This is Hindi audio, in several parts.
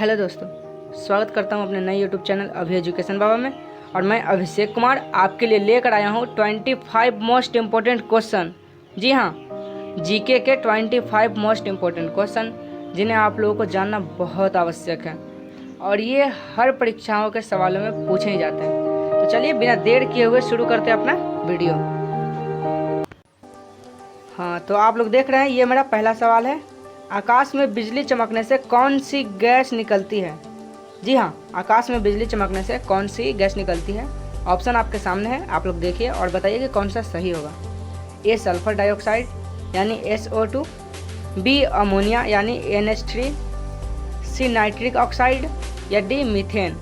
हेलो दोस्तों, स्वागत करता हूं अपने नए यूट्यूब चैनल अभी एजुकेशन बाबा में। और मैं अभिषेक कुमार आपके लिए लेकर आया हूं 25 मोस्ट इम्पोर्टेंट क्वेश्चन। जी हां, जीके के 25 मोस्ट इम्पोर्टेंट क्वेश्चन जिन्हें आप लोगों को जानना बहुत आवश्यक है और ये हर परीक्षाओं के सवालों में पूछे ही जाते हैं। तो चलिए बिना देर किए हुए शुरू करते हैं अपना वीडियो। हाँ, तो आप लोग देख रहे हैं, ये मेरा पहला सवाल है। आकाश में बिजली चमकने से कौन सी गैस निकलती है? जी हाँ, आकाश में बिजली चमकने से कौन सी गैस निकलती है? ऑप्शन आपके सामने है, आप लोग देखिए और बताइए कि कौन सा सही होगा। ए सल्फर डाइऑक्साइड यानी SO2, बी अमोनिया यानी NH3, सी नाइट्रिक ऑक्साइड या डी मीथेन।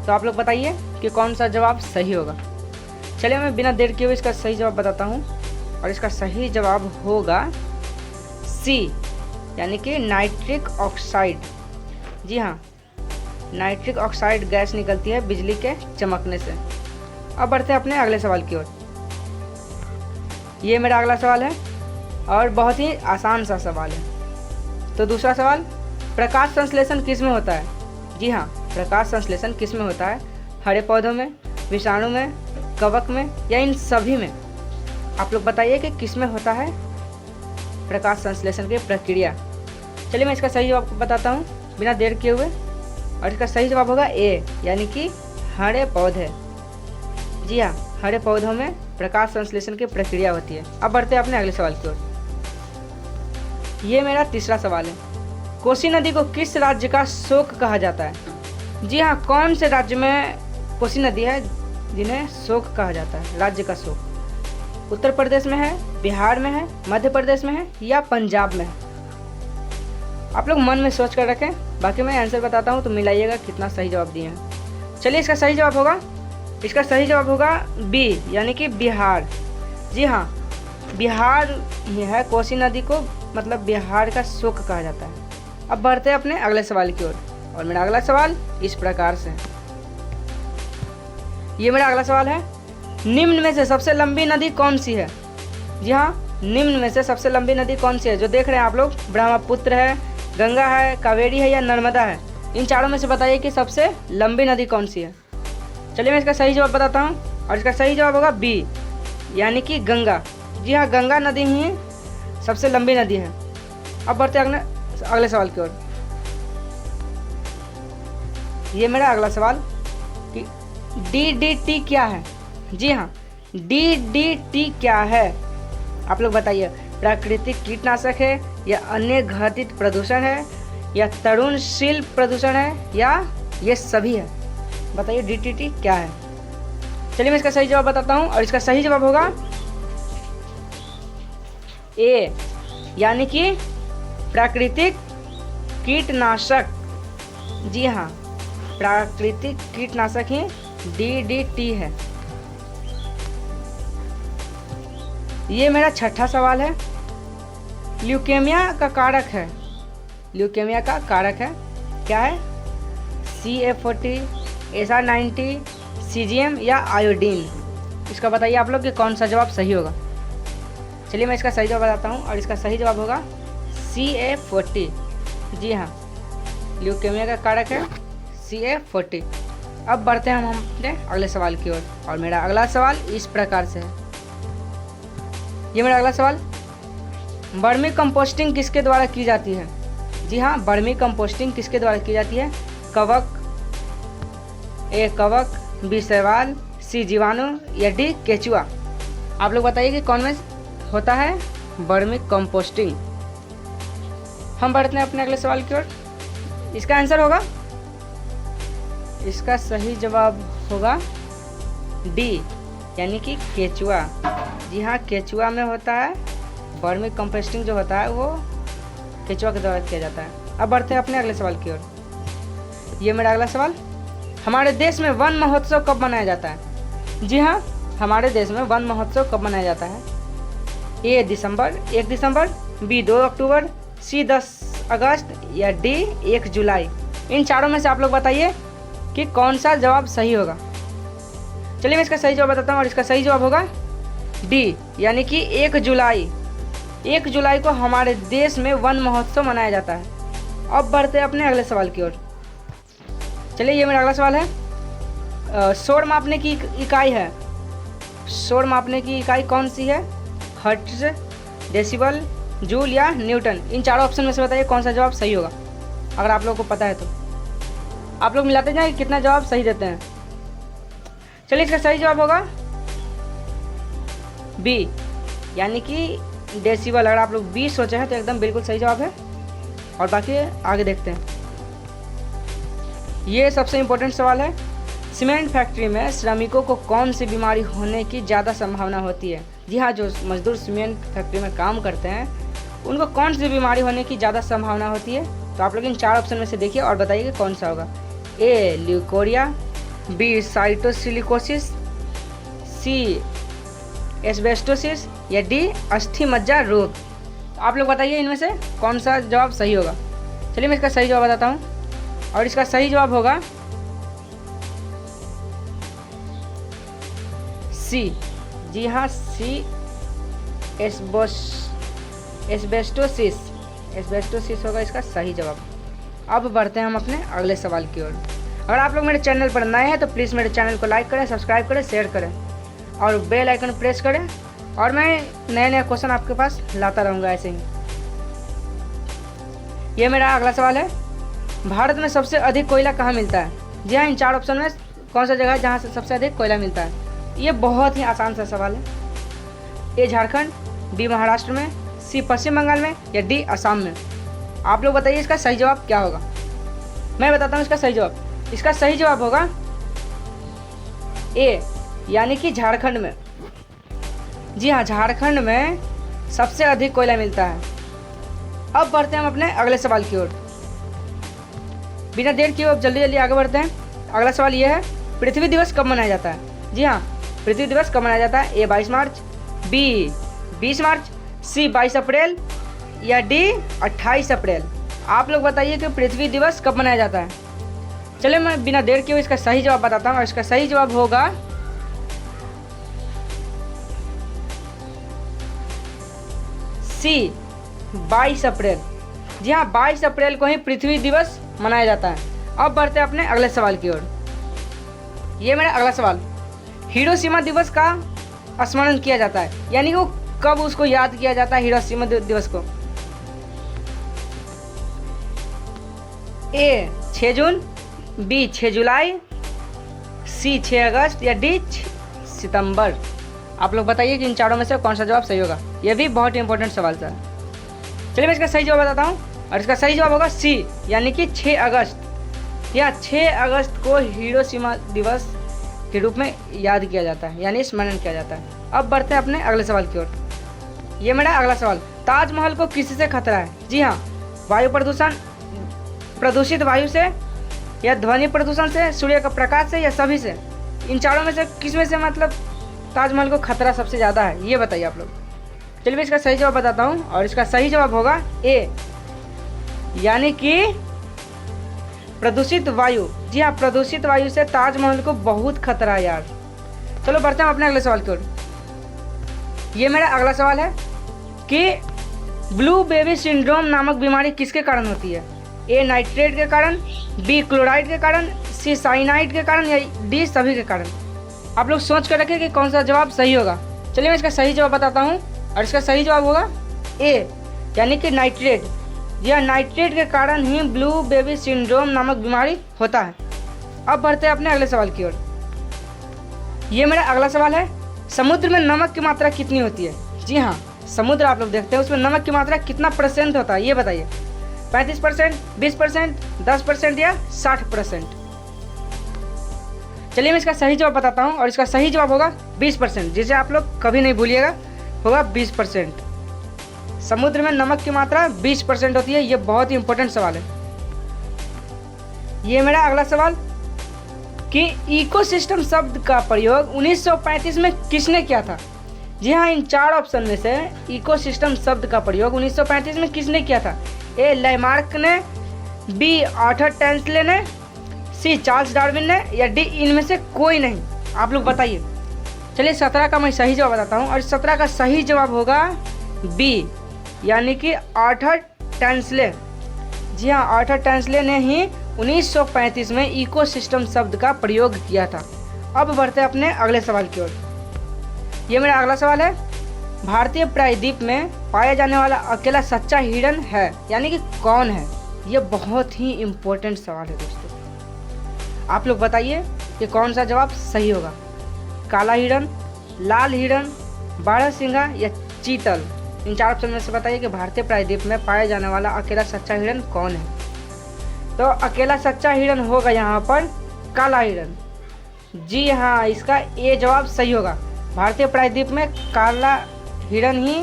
तो आप लोग बताइए कि कौन सा जवाब सही होगा। चलिए मैं बिना देर किए हुए इसका सही जवाब बताता हूँ और इसका सही जवाब होगा सी यानी कि नाइट्रिक ऑक्साइड। जी हाँ, नाइट्रिक ऑक्साइड गैस निकलती है बिजली के चमकने से। अब बढ़ते हैं अपने अगले सवाल की ओर। ये मेरा अगला सवाल है और बहुत ही आसान सा सवाल है। तो दूसरा सवाल, प्रकाश संश्लेषण किस में होता है? जी हाँ, प्रकाश संश्लेषण किस में होता है? हरे पौधों में, विषाणु में, कवक में या इन सभी में? आप लोग बताइए कि किस में होता है प्रकाश संश्लेषण की प्रक्रिया। चलिए मैं इसका सही जवाब बताता हूँ बिना देर किए हुए, और इसका सही जवाब होगा ए यानी कि हरे पौधे। जी हाँ, हरे पौधों में प्रकाश संश्लेषण की प्रक्रिया होती है। अब बढ़ते हैं अपने अगले सवाल की ओर। ये मेरा तीसरा सवाल है। कोसी नदी को किस राज्य का शोक कहा जाता है? जी हाँ, कौन से राज्य में कोसी नदी है जिन्हें शोक कहा जाता है, राज्य का शोक? उत्तर प्रदेश में है, बिहार में है, मध्य प्रदेश में है या पंजाब में है? आप लोग मन में सोच कर रखें, बाकी मैं आंसर बताता हूँ तो मिलाइएगा कितना सही जवाब दिए हैं। चलिए इसका सही जवाब होगा बी यानी कि बिहार। जी हाँ, बिहार ही है, कोसी नदी को मतलब बिहार का शोक कहा जाता है। अब बढ़ते हैं अपने अगले सवाल की ओर और मेरा अगला सवाल इस प्रकार से है। ये मेरा अगला सवाल है, निम्न में से सबसे लंबी नदी कौन सी है? जी हाँ, निम्न में से सबसे लंबी नदी कौन सी है? जो देख रहे हैं आप लोग, ब्रह्मपुत्र है, गंगा है, कावेरी है या नर्मदा है? इन चारों में से बताइए कि सबसे लंबी नदी कौन सी है। चलिए मैं इसका सही जवाब बताता हूँ और इसका सही जवाब होगा बी यानी कि गंगा। जी हाँ, गंगा नदी ही सबसे लंबी नदी है। अब बढ़ते हैं अगले सवाल की ओर। ये मेरा अगला सवाल कि DDT क्या है? जी हाँ, DDT क्या है? आप लोग बताइए, प्राकृतिक कीटनाशक है या अन्य घातित प्रदूषण है या तरुणशील प्रदूषण है या ये सभी है? बताइए DDT क्या है। चलिए मैं इसका सही जवाब बताता हूँ और इसका सही जवाब होगा ए यानी कि प्राकृतिक कीटनाशक। जी हाँ, प्राकृतिक कीटनाशक ही DDT है। ये मेरा छठा सवाल है। ल्यूकेमिया का कारक है, ल्यूकेमिया का कारक है क्या है? CA40, SR90, CGM या आयोडीन? इसका बताइए आप लोग कि कौन सा जवाब सही होगा। चलिए मैं इसका सही जवाब बताता हूँ और इसका सही जवाब होगा CA40। जी हाँ, ल्यूकेमिया का कारक है CA40। अब बढ़ते हैं हम अपने अगले सवाल की ओर और मेरा अगला सवाल इस प्रकार से है। ये मेरा अगला सवाल, वर्मी कंपोस्टिंग किसके द्वारा की जाती है? जी हाँ, वर्मी कंपोस्टिंग किसके द्वारा की जाती है? कवक, ए कवक, बी शैवाल, सी जीवाणु या डी केचुआ? आप लोग बताइए कि कौन में होता है वर्मी कंपोस्टिंग। हम बढ़ते हैं अपने अगले सवाल की ओर। इसका आंसर होगा, इसका सही जवाब होगा डी यानी कि केचुआ। जी हाँ, केचुआ में होता है वर्मी कंपोस्टिंग, जो होता है वो केचुआ के द्वारा किया जाता है। अब बढ़ते हैं अपने अगले सवाल की ओर। ये मेरा अगला सवाल, हमारे देश में वन महोत्सव कब मनाया जाता है? जी हाँ, हमारे देश में वन महोत्सव कब मनाया जाता है? ए दिसंबर, 1 दिसंबर, बी 2 अक्टूबर, सी 10 अगस्त या डी 1 जुलाई? इन चारों में से आप लोग बताइए कि कौन सा जवाब सही होगा। चलिए मैं इसका सही जवाब बताता हूँ और इसका सही जवाब होगा डी यानी कि 1 जुलाई। 1 जुलाई को हमारे देश में वन महोत्सव मनाया जाता है। अब बढ़ते हैं अपने अगले सवाल की ओर। चलिए ये मेरा अगला सवाल है। शोर मापने की इकाई है, शोर मापने की इकाई कौन सी है? हर्ट्ज, डेसिबल, जूल या न्यूटन। इन चारों ऑप्शन में से बताइए कौन सा जवाब सही होगा। अगर आप लोगों को पता है तो आप लोग मिलाते जाए कितना जवाब सही देते हैं। चलिए इसका सही जवाब होगा बी, यानी कि डेसिबल। अगर आप लोग 20 सोचे हैं तो एकदम बिल्कुल सही जवाब है। और बाकी आगे देखते हैं। ये सबसे इम्पोर्टेंट सवाल है। सीमेंट फैक्ट्री में श्रमिकों को कौन सी बीमारी होने की ज़्यादा संभावना होती है? जी हाँ, जो मजदूर सीमेंट फैक्ट्री में काम करते हैं उनको कौन सी बीमारी होने की ज़्यादा संभावना होती है? तो आप लोग इन 4 ऑप्शन में से देखिए और बताइए कि कौन सा होगा। ए ल्यूकोरिया, बी साइटोसिलिकोसिस, सी एस्बेस्टोसिस या डी अस्थि मज्जा रोग। तो आप लोग बताइए इनमें से कौन सा जवाब सही होगा। चलिए मैं इसका सही जवाब बताता हूँ और इसका सही जवाब होगा सी। जी हाँ, सी एस्बेस्टोसिस, एस्बेस्टोसिस होगा इसका सही जवाब। अब बढ़ते हैं हम अपने अगले सवाल की ओर। अगर आप लोग मेरे चैनल पर नए हैं तो प्लीज़ मेरे चैनल को लाइक करें, सब्सक्राइब करें, शेयर करें और बेल आइकन प्रेस करें और मैं नए नए क्वेश्चन आपके पास लाता रहूँगा ऐसे ही। ये मेरा अगला सवाल है। भारत में सबसे अधिक कोयला कहाँ मिलता है? जी हाँ, इन 4 ऑप्शन में कौन सा जगह है जहाँ से सबसे अधिक कोयला मिलता है? ये बहुत ही आसान सा सवाल है। ए झारखंड, बी महाराष्ट्र में, सी पश्चिम बंगाल में या डी असम में। आप लोग बताइए इसका सही जवाब क्या होगा। मैं बताता हूँ इसका सही जवाब। इसका सही जवाब होगा ए, यानी कि झारखंड में। जी हाँ, झारखंड में सबसे अधिक कोयला मिलता है। अब बढ़ते हैं हम अपने अगले सवाल की ओर। बिना देर किए अब जल्दी जल्दी आगे बढ़ते हैं। अगला सवाल यह है, पृथ्वी दिवस कब मनाया जाता है? जी हाँ, पृथ्वी दिवस कब मनाया जाता है? ए 22 मार्च, बी 20 मार्च, सी 22 अप्रैल या डी 28 अप्रैल। आप लोग बताइए कि पृथ्वी दिवस कब मनाया जाता है। चलिए मैं बिना देर किए इसका सही जवाब बताता हूँ और इसका सही जवाब होगा सी 22 अप्रैल। जी हाँ, 22 अप्रैल को ही पृथ्वी दिवस मनाया जाता है। अब बढ़ते हैं अपने अगले सवाल की ओर। ये मेरा अगला सवाल, हिरोशिमा दिवस का स्मरण किया जाता है, यानी कि वो कब उसको याद किया जाता है हिरोशिमा दिवस को? ए 6 जून, बी 6 जुलाई, सी 6 अगस्त या डी 6 सितंबर। आप लोग बताइए कि इन चारों में से कौन सा जवाब सही होगा। यह भी बहुत ही इंपॉर्टेंट सवाल था। चलिए मैं इसका सही जवाब बताता हूँ और इसका सही जवाब होगा सी, यानी कि 6 अगस्त। या 6 अगस्त को हिरोशिमा दिवस के रूप में याद किया जाता है, यानी स्मरण किया जाता है। अब बढ़ते हैं अपने अगले सवाल की ओर। ये मेरा अगला सवाल, ताजमहल को किससे खतरा है? जी हाँ, वायु प्रदूषण, प्रदूषित वायु से या ध्वनि प्रदूषण से, सूर्य का प्रकाश से या सभी से। इन चारों में से किस में से मतलब ताजमहल को खतरा सबसे ज़्यादा है, ये बताइए आप लोग। चलिए मैं इसका सही जवाब बताता हूँ और इसका सही जवाब होगा ए, यानी कि प्रदूषित वायु। जी हाँ, प्रदूषित वायु से ताजमहल को बहुत खतरा है यार। चलो बढ़ते हैं अपने अगले सवाल की ओर। ये मेरा अगला सवाल है कि ब्लू बेबी सिंड्रोम नामक बीमारी किसके कारण होती है? ए नाइट्रेट के कारण, बी क्लोराइड के कारण, सी साइनाइड के कारण या डी सभी के कारण। आप लोग सोच कर रखें कि कौन सा जवाब सही होगा। चलिए मैं इसका सही जवाब बताता हूँ और इसका सही जवाब होगा ए, यानी कि नाइट्रेट। यह नाइट्रेट के कारण ही ब्लू बेबी सिंड्रोम नामक बीमारी होता है। अब बढ़ते हैं अपने अगले सवाल की ओर। ये मेरा अगला सवाल है, समुद्र में नमक की मात्रा कितनी होती है? जी हाँ, समुद्र आप लोग देखते हैं उसमें नमक की मात्रा कितना % होता है, ये बताइए। 35%, 20%, 10% या 60%। चलिए मैं इसका सही जवाब बताता हूँ और इसका सही जवाब होगा 20%, जिसे आप लोग कभी नहीं भूलिएगा, होगा 20%। समुद्र में नमक की मात्रा 20% होती है। ये बहुत ही इंपॉर्टेंट सवाल है। ये मेरा अगला सवाल कि इकोसिस्टम शब्द का प्रयोग 1935 में किसने किया था? जी हाँ, इन 4 ऑप्शन में से इकोसिस्टम शब्द का प्रयोग 1935 में किसने किया था? ए लैमार्क ने, बी आर्थर टैंसले ने, सी चार्ल्स डार्विन ने या डी इनमें से कोई नहीं। आप लोग बताइए। चलिए 17 का मैं सही जवाब बताता हूँ और 17 का सही जवाब होगा बी, यानी कि आर्थर टैंसले। जी हाँ, आर्थर टैंसले ने ही 1935 में इकोसिस्टम शब्द का प्रयोग किया था। अब बढ़ते हैं अपने अगले सवाल की ओर। ये मेरा अगला सवाल है, भारतीय प्रायद्वीप में पाया जाने वाला अकेला सच्चा हिरण है यानी कि कौन है? ये बहुत ही इम्पोर्टेंट सवाल है दोस्तों। आप लोग बताइए कि कौन सा जवाब सही होगा। काला हिरण, लाल हिरण, बारहसिंगा या चीतल? इन 4 ऑप्शन में से बताइए कि भारतीय प्रायद्वीप में पाया जाने वाला अकेला सच्चा हिरण कौन है। तो अकेला सच्चा हिरण होगा यहाँ पर काला हिरण। जी हाँ, इसका ये जवाब सही होगा। भारतीय प्रायद्वीप में काला हिरण ही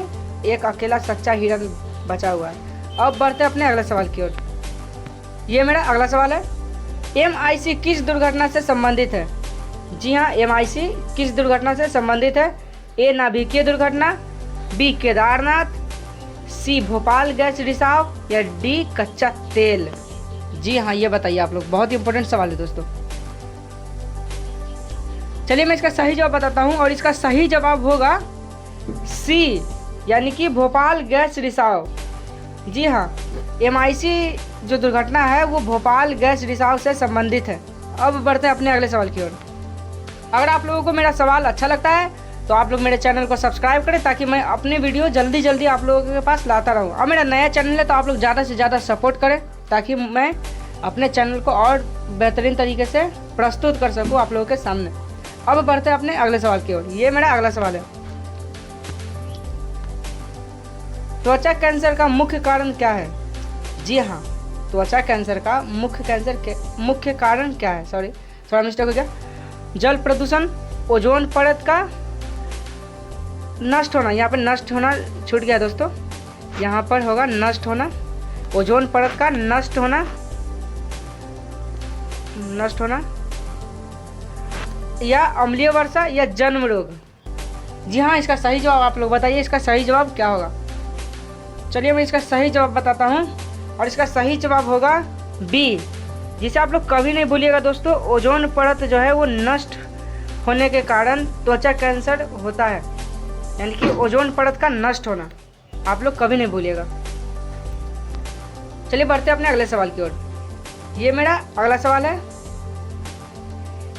एक अकेला सच्चा हिरण बचा हुआ है। अब बढ़ते हैं अपने अगले सवाल की ओर। ये मेरा अगला सवाल है, MIC किस दुर्घटना से संबंधित है? जी हाँ, MIC किस दुर्घटना से संबंधित है? ए नाभिकीय दुर्घटना, बी केदारनाथ, सी भोपाल गैस रिसाव या डी कच्चा तेल? जी हाँ, ये बताइए आप लोग। बहुत इंपॉर्टेंट सवाल है दोस्तों। चलिए मैं इसका सही जवाब बताता हूँ और इसका सही जवाब होगा सी यानी कि भोपाल गैस रिसाव। जी हाँ, MIC जो दुर्घटना है वो भोपाल गैस रिसाव से संबंधित है। अब बढ़ते हैं अपने अगले सवाल की ओर। अगर आप लोगों को मेरा सवाल अच्छा लगता है तो आप लोग मेरे चैनल को सब्सक्राइब करें ताकि मैं अपने वीडियो जल्दी जल्दी आप लोगों के पास लाता रहूं। अब मेरा नया चैनल है तो आप लोग ज़्यादा से ज़्यादा सपोर्ट करें ताकि मैं अपने चैनल को और बेहतरीन तरीके से प्रस्तुत कर सकूं आप लोगों के सामने। अब बढ़ते हैं अपने अगले सवाल की ओर। ये मेरा अगला सवाल है, त्वचा कैंसर का मुख्य कारण क्या है? जी हाँ, त्वचा कैंसर का मुख्य कारण क्या है? थोड़ा मिस्टेक हो गया। जल प्रदूषण, ओजोन परत का नष्ट होना, यहाँ पर नष्ट होना छूट गया दोस्तों, यहाँ पर होगा नष्ट होना, ओजोन परत का नष्ट होना या अम्लीय वर्षा या जन्म रोग? जी हाँ, इसका सही जवाब आप लोग बताइए, इसका सही जवाब क्या होगा। चलिए मैं इसका सही जवाब बताता हूँ और इसका सही जवाब होगा बी, जिसे आप लोग कभी नहीं भूलिएगा दोस्तों। ओजोन परत जो है वो नष्ट होने के कारण त्वचा कैंसर होता है, यानी कि ओजोन परत का नष्ट होना, आप लोग कभी नहीं भूलिएगा। चलिए बढ़ते हैं अपने अगले सवाल की ओर। ये मेरा अगला सवाल है,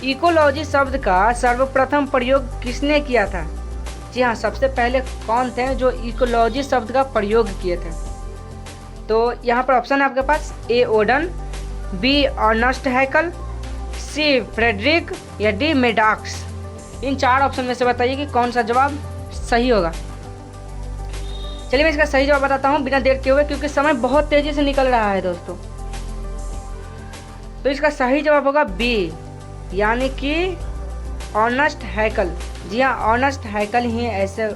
इकोलॉजी शब्द का सर्वप्रथम प्रयोग किसने किया था? जी हाँ, सबसे पहले कौन थे जो इकोलॉजी शब्द का प्रयोग किए थे? तो यहाँ पर ऑप्शन है आपके पास, ए ओडन, बी अर्नस्ट हैकल, सी फ्रेडरिक या डी मेडॉक्स? इन 4 ऑप्शन में से बताइए कि कौन सा जवाब सही होगा। चलिए मैं इसका सही जवाब बताता हूँ बिना देर किए हुए, क्योंकि समय बहुत तेजी से निकल रहा है दोस्तों। तो इसका सही जवाब होगा बी, यानी कि अर्नस्ट हैकल। जी हाँ, अर्नस्ट हैकल ही ऐसे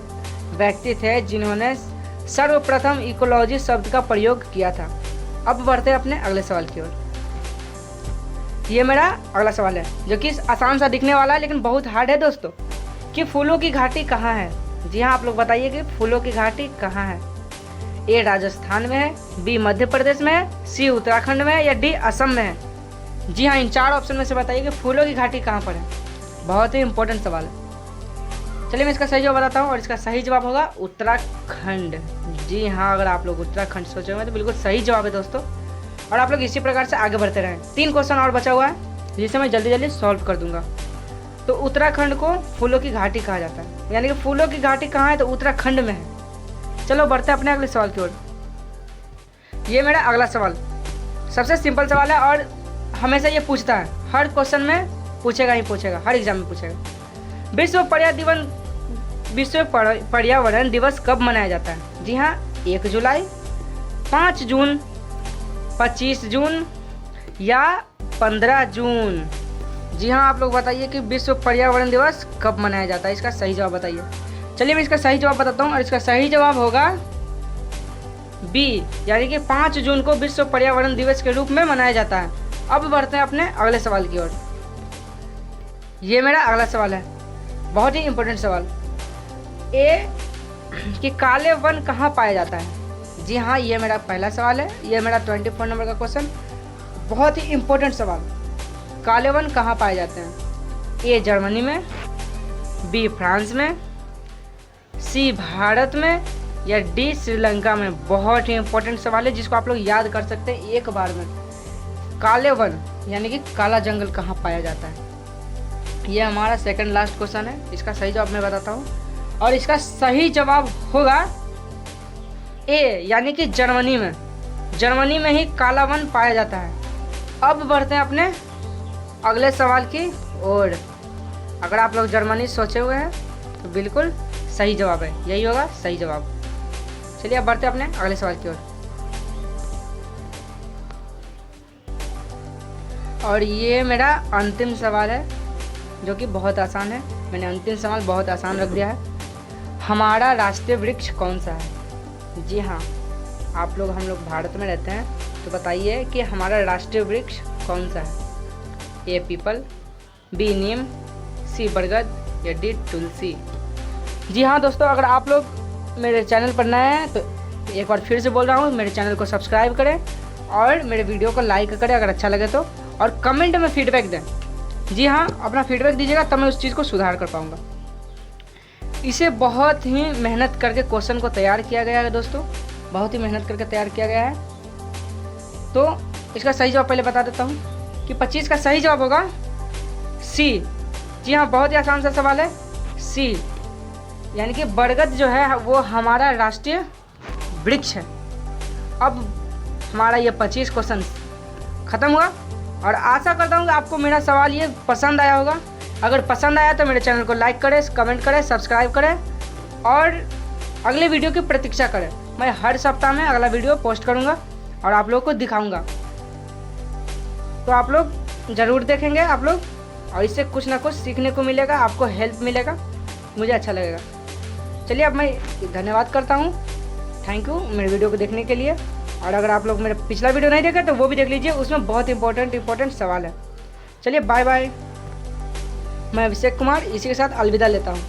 व्यक्ति थे जिन्होंने सर्वप्रथम इकोलॉजी शब्द का प्रयोग किया था। अब बढ़ते हैं अपने अगले सवाल की ओर। ये मेरा अगला सवाल है जो कि आसान सा दिखने वाला है लेकिन बहुत हार्ड है दोस्तों, कि फूलों की घाटी कहाँ है? जी हाँ, आप लोग बताइए कि फूलों की घाटी कहाँ है। ए राजस्थान में है, बी मध्य प्रदेश में है, सी उत्तराखंड में है या डी असम में है? जी हाँ, इन 4 ऑप्शन में से बताइए कि फूलों की घाटी कहाँ पर है। बहुत ही इंपॉर्टेंट सवाल है। चलिए मैं इसका सही जवाब बताता हूँ और इसका सही जवाब होगा उत्तराखंड। जी हाँ, अगर आप लोग उत्तराखंड सोचे हुए तो बिल्कुल सही जवाब है दोस्तों। और आप लोग इसी प्रकार से आगे बढ़ते रहें। 3 क्वेश्चन और बचा हुआ है जिसे मैं जल्दी जल्दी सॉल्व कर दूंगा। तो उत्तराखंड को फूलों की घाटी कहा जाता है, यानी कि फूलों की घाटी कहाँ है? तो उत्तराखंड में है। चलो बढ़ते हैं अपने अगले सवाल की ओर। ये मेरा अगला सवाल सबसे सिंपल सवाल है और हमेशा ये पूछता है, हर क्वेश्चन में पूछेगा ही पूछेगा, हर एग्जाम में पूछेगा। विश्व पर्यावरण दिवस कब मनाया जाता है? जी हाँ, 1 जुलाई, 5 जून, 25 जून या 15 जून? जी हाँ, आप लोग बताइए कि विश्व पर्यावरण दिवस कब मनाया जाता है। इसका सही जवाब बताइए। चलिए मैं इसका सही जवाब बताता हूँ और इसका सही जवाब होगा बी, यानी कि 5 जून को विश्व पर्यावरण दिवस के रूप में मनाया जाता है। अब बढ़ते हैं अपने अगले सवाल की ओर। ये मेरा अगला सवाल है, बहुत ही इंपॉर्टेंट सवाल। ए कि काले वन कहाँ पाया जाता है? जी हाँ, ये मेरा पहला सवाल है, ये मेरा 24 नंबर का क्वेश्चन, बहुत ही इंपॉर्टेंट सवाल। काले वन कहाँ पाए जाते हैं? ए जर्मनी में, बी फ्रांस में, सी भारत में या डी श्रीलंका में? बहुत ही इंपॉर्टेंट सवाल है जिसको आप लोग याद कर सकते हैं एक बार में। काले वन यानी कि काला जंगल कहाँ पाया जाता है? ये हमारा सेकंड लास्ट क्वेश्चन है। इसका सही जवाब मैं बताता हूँ, और इसका सही जवाब होगा ए यानी कि जर्मनी में। जर्मनी में ही काला वन पाया जाता है। अब बढ़ते हैं अपने अगले सवाल की ओर। अगर आप लोग जर्मनी सोचे हुए हैं तो बिल्कुल सही जवाब है, यही होगा सही जवाब। चलिए अब बढ़ते हैं अपने अगले सवाल की ओर। और ये मेरा अंतिम सवाल है जो कि बहुत आसान है। मैंने अंतिम सवाल बहुत आसान रख दिया है। हमारा राष्ट्रीय वृक्ष कौन सा है? जी हाँ, आप लोग हम लोग भारत में रहते हैं, तो बताइए कि हमारा राष्ट्रीय वृक्ष कौन सा है? ए पीपल, बी नीम, सी बरगद या डी तुलसी। जी हाँ दोस्तों, अगर आप लोग मेरे चैनल पर नए हैं तो एक बार फिर से बोल रहा हूँ, मेरे चैनल को सब्सक्राइब करें और मेरे वीडियो को लाइक करें अगर अच्छा लगे तो, और कमेंट में फीडबैक दें। जी हाँ, अपना फीडबैक दीजिएगा तब मैं उस चीज़ को सुधार कर पाऊँगा। इसे बहुत ही मेहनत करके क्वेश्चन को तैयार किया गया है दोस्तों, बहुत ही मेहनत करके तैयार किया गया है। तो इसका सही जवाब पहले बता देता हूँ कि 25 का सही जवाब होगा सी। जी हाँ, बहुत ही आसान सा सवाल है, सी यानी कि बरगद जो है वो हमारा राष्ट्रीय वृक्ष है। अब हमारा ये 25 क्वेश्चन ख़त्म हुआ, और आशा करता हूँ कि आपको मेरा सवाल ये पसंद आया होगा। अगर पसंद आया तो मेरे चैनल को लाइक करें, कमेंट करें, सब्सक्राइब करें और अगले वीडियो की प्रतीक्षा करें। मैं हर सप्ताह में अगला वीडियो पोस्ट करूँगा और आप लोगों को दिखाऊँगा, तो आप लोग ज़रूर देखेंगे आप लोग, और इससे कुछ ना कुछ सीखने को मिलेगा, आपको हेल्प मिलेगा, मुझे अच्छा लगेगा। चलिए अब मैं धन्यवाद करता हूँ, थैंक यू मेरे वीडियो को देखने के लिए। और अगर आप लोग मेरा पिछला वीडियो नहीं देखा तो वो भी देख लीजिए, उसमें बहुत इंपॉर्टेंट सवाल है। चलिए बाय बाय। मैं अभिषेक कुमार इसी के साथ अलविदा लेता हूँ।